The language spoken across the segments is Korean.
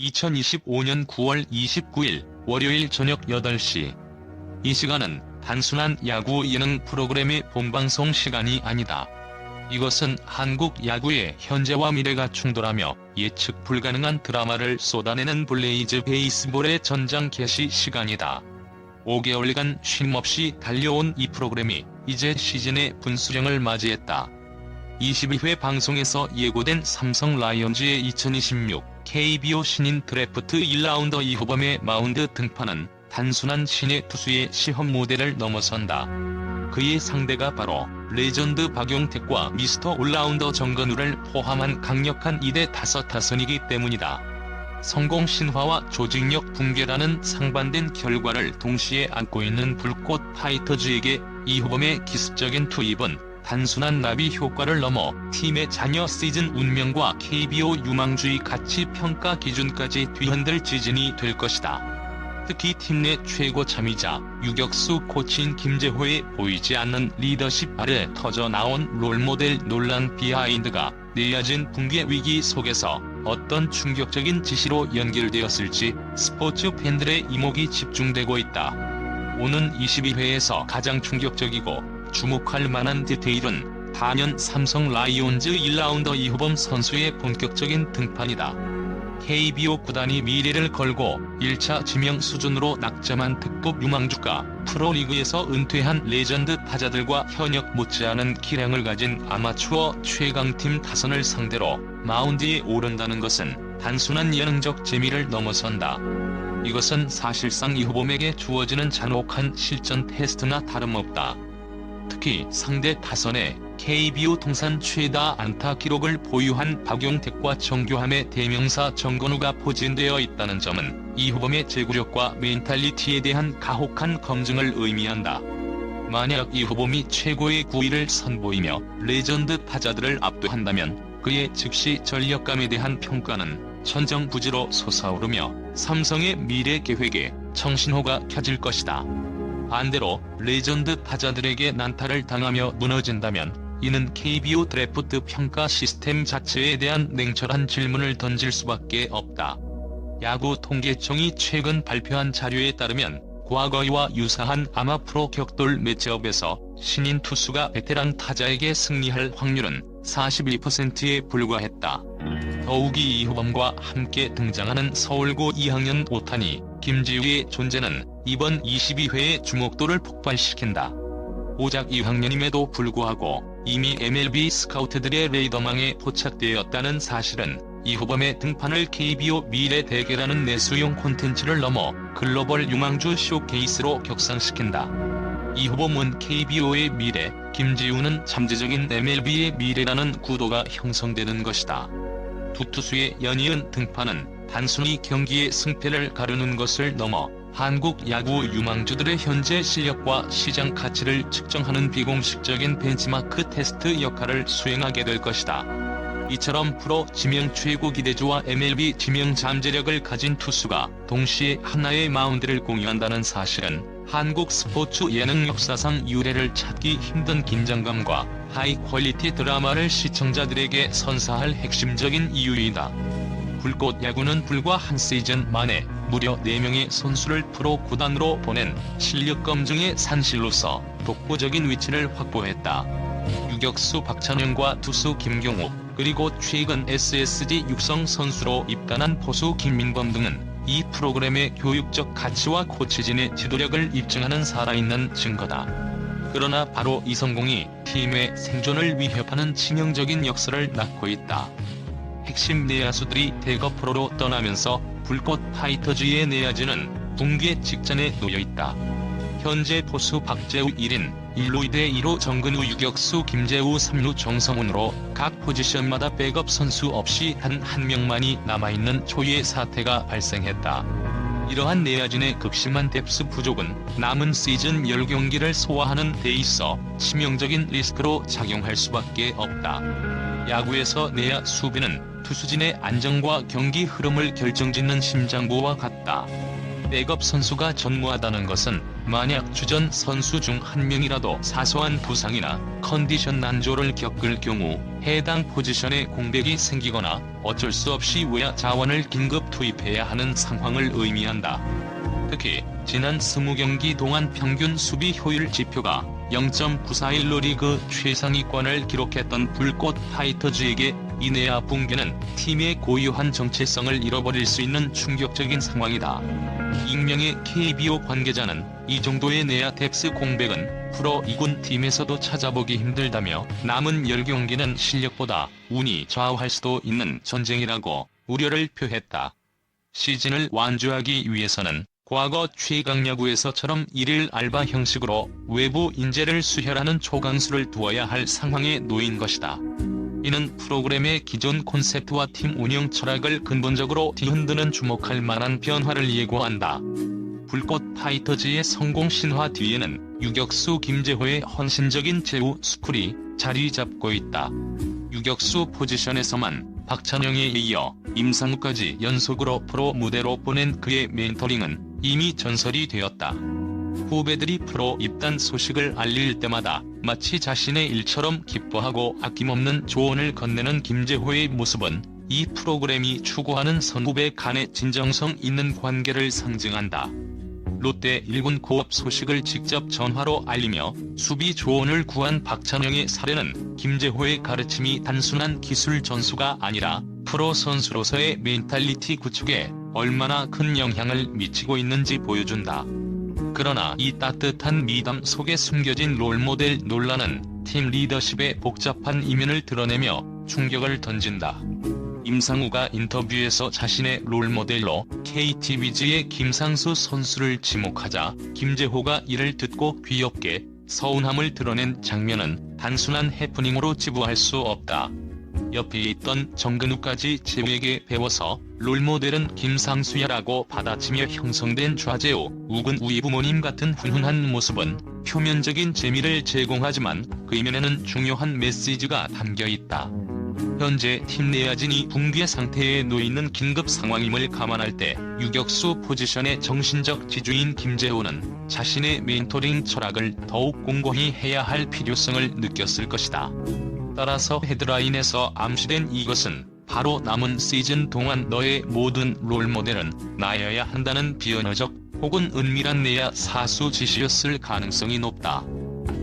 2025년 9월 29일 월요일 저녁 8시. 이 시간은 단순한 야구 예능 프로그램의 본방송 시간이 아니다. 이것은 한국 야구의 현재와 미래가 충돌하며 예측 불가능한 드라마를 쏟아내는 블레이즈 베이스볼의 전장 개시 시간이다. 5개월간 쉼없이 달려온 이 프로그램이 이제 시즌의 분수령을 맞이했다. 22회 방송에서 예고된 삼성 라이온즈의 2026 KBO 신인 드래프트 1라운드 이호범의 마운드 등판은 단순한 신예 투수의 시험 무대를 넘어선다. 그의 상대가 바로 레전드 박용택과 미스터 올라운더 정근우를 포함한 강력한 2대 5 타선이기 때문이다. 성공 신화와 조직력 붕괴라는 상반된 결과를 동시에 안고 있는 불꽃 파이터즈에게 이호범의 기습적인 투입은 단순한 나비 효과를 넘어 팀의 잔여 시즌 운명과 KBO 유망주의 가치 평가 기준까지 뒤흔들 지진이 될 것이다. 특히 팀 내 최고 참이자 유격수 코치인 김재호의 보이지 않는 리더십 아래 터져나온 롤모델 논란 비하인드가 내야진 붕괴 위기 속에서 어떤 충격적인 지시로 연결되었을지 스포츠 팬들의 이목이 집중되고 있다. 오는 22회에서 가장 충격적이고 주목할 만한 디테일은 단연 삼성 라이온즈 1라운더 이호범 선수의 본격적인 등판이다. KBO 구단이 미래를 걸고 1차 지명 수준으로 낙점한 특급 유망주가 프로리그에서 은퇴한 레전드 타자들과 현역 못지않은 기량을 가진 아마추어 최강팀 타선을 상대로 마운드에 오른다는 것은 단순한 예능적 재미를 넘어선다. 이것은 사실상 이호범에게 주어지는 잔혹한 실전 테스트나 다름없다. 특히 상대 타선에 KBO 통산 최다 안타 기록을 보유한 박용택과 정교함의 대명사 정근우가 포진되어 있다는 점은 이호범의 제구력과 멘탈리티에 대한 가혹한 검증을 의미한다. 만약 이호범이 최고의 구위를 선보이며 레전드 타자들을 압도한다면 그의 즉시 전력감에 대한 평가는 천정부지로 솟아오르며 삼성의 미래 계획에 청신호가 켜질 것이다. 반대로 레전드 타자들에게 난타를 당하며 무너진다면 이는 KBO 드래프트 평가 시스템 자체에 대한 냉철한 질문을 던질 수밖에 없다. 야구 통계청이 최근 발표한 자료에 따르면 과거와 유사한 아마프로 격돌 매치업에서 신인 투수가 베테랑 타자에게 승리할 확률은 42%에 불과했다. 더욱이 이호범과 함께 등장하는 서울고 2학년 오타니, 김지우의 존재는 이번 22회의 주목도를 폭발시킨다. 고작 2학년임에도 불구하고 이미 MLB 스카우트들의 레이더망에 포착되었다는 사실은 이호범의 등판을 KBO 미래 대결하는 내수용 콘텐츠를 넘어 글로벌 유망주 쇼케이스로 격상시킨다. 이호범은 KBO의 미래, 김지우는 잠재적인 MLB의 미래라는 구도가 형성되는 것이다. 두 투수의 연이은 등판은 단순히 경기의 승패를 가르는 것을 넘어 한국 야구 유망주들의 현재 실력과 시장 가치를 측정하는 비공식적인 벤치마크 테스트 역할을 수행하게 될 것이다. 이처럼 프로 지명 최고 기대주와 MLB 지명 잠재력을 가진 투수가 동시에 하나의 마운드를 공유한다는 사실은 한국 스포츠 예능 역사상 유례를 찾기 힘든 긴장감과 하이 퀄리티 드라마를 시청자들에게 선사할 핵심적인 이유이다. 불꽃 야구는 불과 한 시즌 만에 무려 4명의 선수를 프로 구단으로 보낸 실력 검증의 산실로서 독보적인 위치를 확보했다. 유격수 박찬영과 투수 김경욱, 그리고 최근 SSG 육성 선수로 입단한 포수 김민범 등은 이 프로그램의 교육적 가치와 코치진의 지도력을 입증하는 살아있는 증거다. 그러나 바로 이 성공이 팀의 생존을 위협하는 치명적인 역설을 낳고 있다. 핵심 내야수들이 대거 프로로 떠나면서 불꽃 파이터즈의 내야진은 붕괴 직전에 놓여있다. 현재 포수 박재우 1인, 1루 2대 2로 정근우 유격수 김재우 3루 정성훈으로 각 포지션마다 백업 선수 없이 단 한 명만이 남아있는 초유의 사태가 발생했다. 이러한 내야진의 극심한 뎁스 부족은 남은 시즌 10경기를 소화하는 데 있어 치명적인 리스크로 작용할 수밖에 없다. 야구에서 내야 수비는 투수진의 안정과 경기 흐름을 결정짓는 심장부와 같다. 백업 선수가 전무하다는 것은 만약 주전 선수 중 한 명이라도 사소한 부상이나 컨디션 난조를 겪을 경우 해당 포지션에 공백이 생기거나 어쩔 수 없이 외야 자원을 긴급 투입해야 하는 상황을 의미한다. 특히 지난 20경기 동안 평균 수비 효율 지표가 0.941로 리그 최상위권을 기록했던 불꽃 파이터즈에게 이 내야 붕괴는 팀의 고유한 정체성을 잃어버릴 수 있는 충격적인 상황이다. 익명의 KBO 관계자는 이 정도의 내야 뎁스 공백은 프로 2군 팀에서도 찾아보기 힘들다며 남은 10경기는 실력보다 운이 좌우할 수도 있는 전쟁이라고 우려를 표했다. 시즌을 완주하기 위해서는 과거 최강야구에서처럼 일일 알바 형식으로 외부 인재를 수혈하는 초강수를 두어야 할 상황에 놓인 것이다. 이는 프로그램의 기존 콘셉트와 팀 운영 철학을 근본적으로 뒤흔드는 주목할 만한 변화를 예고한다. 불꽃 파이터즈의 성공 신화 뒤에는 유격수 김재호의 헌신적인 제우 스쿨이 자리 잡고 있다. 유격수 포지션에서만 박찬영에 이어 임상우까지 연속으로 프로 무대로 보낸 그의 멘토링은 이미 전설이 되었다. 후배들이 프로 입단 소식을 알릴 때마다 마치 자신의 일처럼 기뻐하고 아낌없는 조언을 건네는 김재호의 모습은 이 프로그램이 추구하는 선후배 간의 진정성 있는 관계를 상징한다. 롯데 1군 고업 소식을 직접 전화로 알리며 수비 조언을 구한 박찬영의 사례는 김재호의 가르침이 단순한 기술 전수가 아니라 프로 선수로서의 멘탈리티 구축에 얼마나 큰 영향을 미치고 있는지 보여준다. 그러나 이 따뜻한 미담 속에 숨겨진 롤모델 논란은 팀 리더십의 복잡한 이면을 드러내며 충격을 던진다. 임상우가 인터뷰에서 자신의 롤모델로 KT 위즈의 김상수 선수를 지목하자 김재호가 이를 듣고 귀엽게 서운함을 드러낸 장면은 단순한 해프닝으로 지부할 수 없다. 옆에 있던 정근우까지 재호에게 배워서 롤모델은 김상수야라고 받아치며 형성된 좌재호, 우근 우이 부모님 같은 훈훈한 모습은 표면적인 재미를 제공하지만 그 이면에는 중요한 메시지가 담겨있다. 현재 팀 내야진이 붕괴 상태에 놓이는 긴급 상황임을 감안할 때 유격수 포지션의 정신적 지주인 김재호는 자신의 멘토링 철학을 더욱 공고히 해야 할 필요성을 느꼈을 것이다. 따라서 헤드라인에서 암시된 이것은 바로 남은 시즌 동안 너의 모든 롤모델은 나여야 한다는 비언어적 혹은 은밀한 내야 사수 지시였을 가능성이 높다.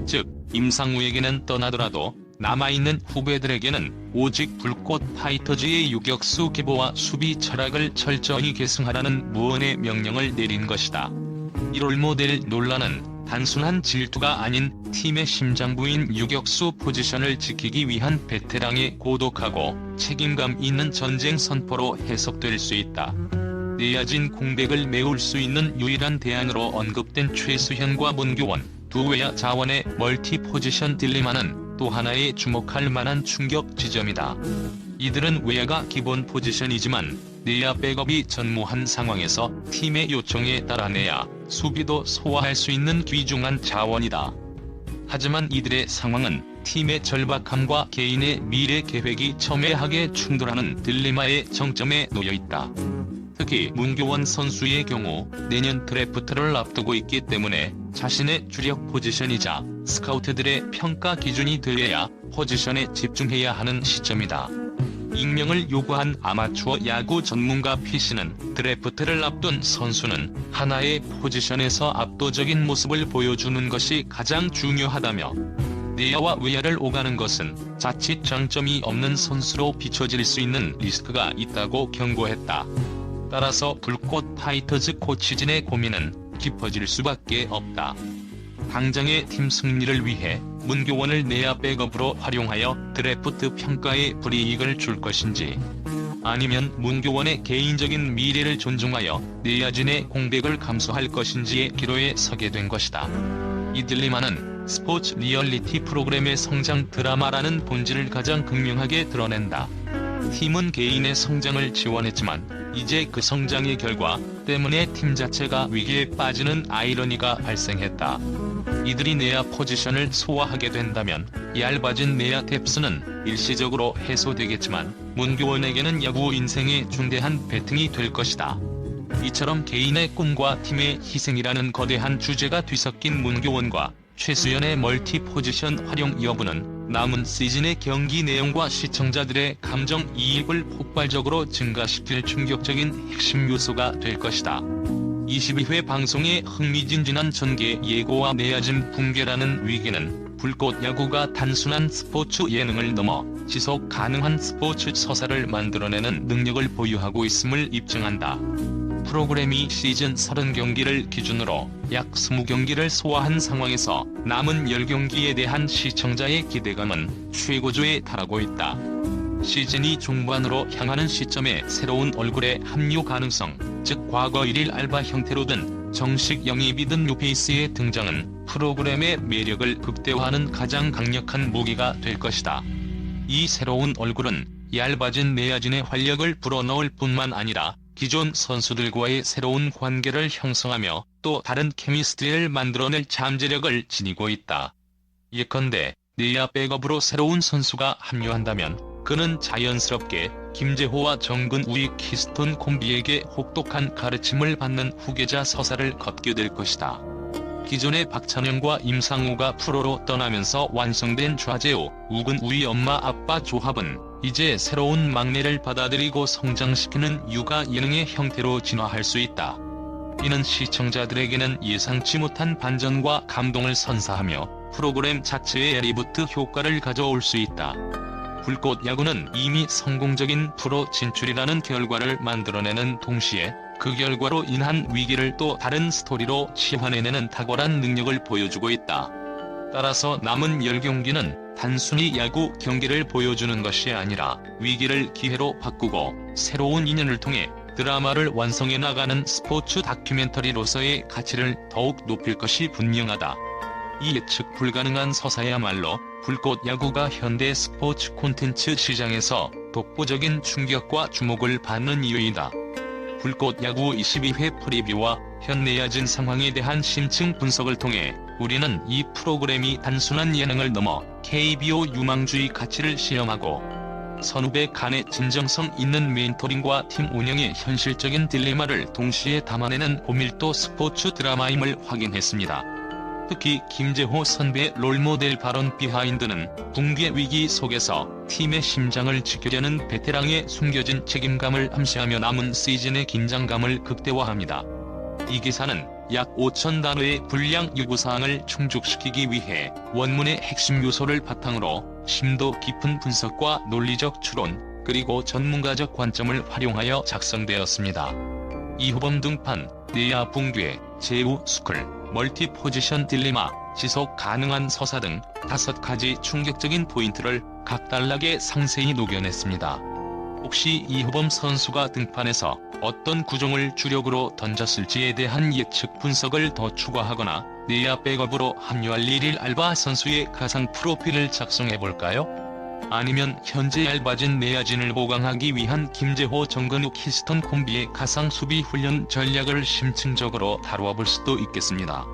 즉, 임상우에게는 떠나더라도 남아있는 후배들에게는 오직 불꽃 파이터즈의 유격수 계보와 수비 철학을 철저히 계승하라는 무언의 명령을 내린 것이다. 이 롤모델 논란은 단순한 질투가 아닌 팀의 심장부인 유격수 포지션을 지키기 위한 베테랑의 고독하고 책임감 있는 전쟁 선포로 해석될 수 있다. 내야진 공백을 메울 수 있는 유일한 대안으로 언급된 최수현과 문교원, 두 외야 자원의 멀티 포지션 딜레마는 또 하나의 주목할 만한 충격 지점이다. 이들은 외야가 기본 포지션이지만 내야 백업이 전무한 상황에서 팀의 요청에 따라 내야 수비도 소화할 수 있는 귀중한 자원이다. 하지만 이들의 상황은 팀의 절박함과 개인의 미래 계획이 첨예하게 충돌하는 딜레마의 정점에 놓여있다. 특히 문교원 선수의 경우 내년 드래프트를 앞두고 있기 때문에 자신의 주력 포지션이자 스카우트들의 평가 기준이 되어야 포지션에 집중해야 하는 시점이다. 익명을 요구한 아마추어 야구 전문가 PC는 드래프트를 앞둔 선수는 하나의 포지션에서 압도적인 모습을 보여주는 것이 가장 중요하다며 내야와 외야를 오가는 것은 자칫 장점이 없는 선수로 비춰질 수 있는 리스크가 있다고 경고했다. 따라서 불꽃 파이터즈 코치진의 고민은 깊어질 수밖에 없다. 당장의 팀 승리를 위해 문교원을 내야 백업으로 활용하여 드래프트 평가에 불이익을 줄 것인지, 아니면 문교원의 개인적인 미래를 존중하여 내야진의 공백을 감수할 것인지의 기로에 서게 된 것이다. 이 딜레마는 스포츠 리얼리티 프로그램의 성장 드라마라는 본질을 가장 극명하게 드러낸다. 팀은 개인의 성장을 지원했지만 이제 그 성장의 결과 때문에 팀 자체가 위기에 빠지는 아이러니가 발생했다. 이들이 내야 포지션을 소화하게 된다면 얇아진 내야 뎁스는 일시적으로 해소되겠지만 문교원에게는 야구 인생의 중대한 배팅이 될 것이다. 이처럼 개인의 꿈과 팀의 희생이라는 거대한 주제가 뒤섞인 문교원과 최수연의 멀티 포지션 활용 여부는 남은 시즌의 경기 내용과 시청자들의 감정이입을 폭발적으로 증가시킬 충격적인 핵심 요소가 될 것이다. 22회 방송의 흥미진진한 전개 예고와 내야진 붕괴라는 위기는 불꽃 야구가 단순한 스포츠 예능을 넘어 지속 가능한 스포츠 서사를 만들어내는 능력을 보유하고 있음을 입증한다. 프로그램이 시즌 30경기를 기준으로 약 20경기를 소화한 상황에서 남은 10경기에 대한 시청자의 기대감은 최고조에 달하고 있다. 시즌이 중반으로 향하는 시점에 새로운 얼굴의 합류 가능성, 즉 과거 1일 알바 형태로든 정식 영입이든 뉴페이스의 등장은 프로그램의 매력을 극대화하는 가장 강력한 무기가 될 것이다. 이 새로운 얼굴은 얇아진 내야진의 활력을 불어넣을 뿐만 아니라 기존 선수들과의 새로운 관계를 형성하며 또 다른 케미스트리를 만들어낼 잠재력을 지니고 있다. 예컨대 내야 백업으로 새로운 선수가 합류한다면 그는 자연스럽게 김재호와 정근우의 키스톤 콤비에게 혹독한 가르침을 받는 후계자 서사를 걷게 될 것이다. 기존의 박찬영과 임상우가 프로로 떠나면서 완성된 좌재호, 우근우의 엄마 아빠 조합은 이제 새로운 막내를 받아들이고 성장시키는 육아 예능의 형태로 진화할 수 있다. 이는 시청자들에게는 예상치 못한 반전과 감동을 선사하며 프로그램 자체의 리부트 효과를 가져올 수 있다. 불꽃 야구는 이미 성공적인 프로 진출이라는 결과를 만들어내는 동시에 그 결과로 인한 위기를 또 다른 스토리로 치환해내는 탁월한 능력을 보여주고 있다. 따라서 남은 10경기는 단순히 야구 경기를 보여주는 것이 아니라 위기를 기회로 바꾸고 새로운 인연을 통해 드라마를 완성해 나가는 스포츠 다큐멘터리로서의 가치를 더욱 높일 것이 분명하다. 이 예측 불가능한 서사야말로 불꽃 야구가 현대 스포츠 콘텐츠 시장에서 독보적인 충격과 주목을 받는 이유이다. 불꽃 야구 22회 프리뷰와 현 내야진 상황에 대한 심층 분석을 통해 우리는 이 프로그램이 단순한 예능을 넘어 KBO 유망주의 가치를 시험하고 선후배 간의 진정성 있는 멘토링과 팀 운영의 현실적인 딜레마를 동시에 담아내는 고밀도 스포츠 드라마임을 확인했습니다. 특히 김재호 선배의 롤모델 발언 비하인드는 붕괴 위기 속에서 팀의 심장을 지키려는 베테랑의 숨겨진 책임감을 암시하며 남은 시즌의 긴장감을 극대화합니다. 이 기사는 약 5,000단어의 분량 요구사항을 충족시키기 위해 원문의 핵심 요소를 바탕으로 심도 깊은 분석과 논리적 추론, 그리고 전문가적 관점을 활용하여 작성되었습니다. 이호범 등판, 내야 붕괴, 제우 스쿨, 멀티 포지션 딜레마, 지속 가능한 서사 등 5가지 충격적인 포인트를 각달나게 상세히 녹여냈습니다. 혹시 이호범 선수가 등판해서 어떤 구종을 주력으로 던졌을지에 대한 예측 분석을 더 추가하거나 내야 백업으로 합류할 1일 알바 선수의 가상 프로필을 작성해볼까요? 아니면 현재 얇아진 내야진을 보강하기 위한 김재호 정근우 키스톤 콤비의 가상 수비 훈련 전략을 심층적으로 다루어볼 수도 있겠습니다.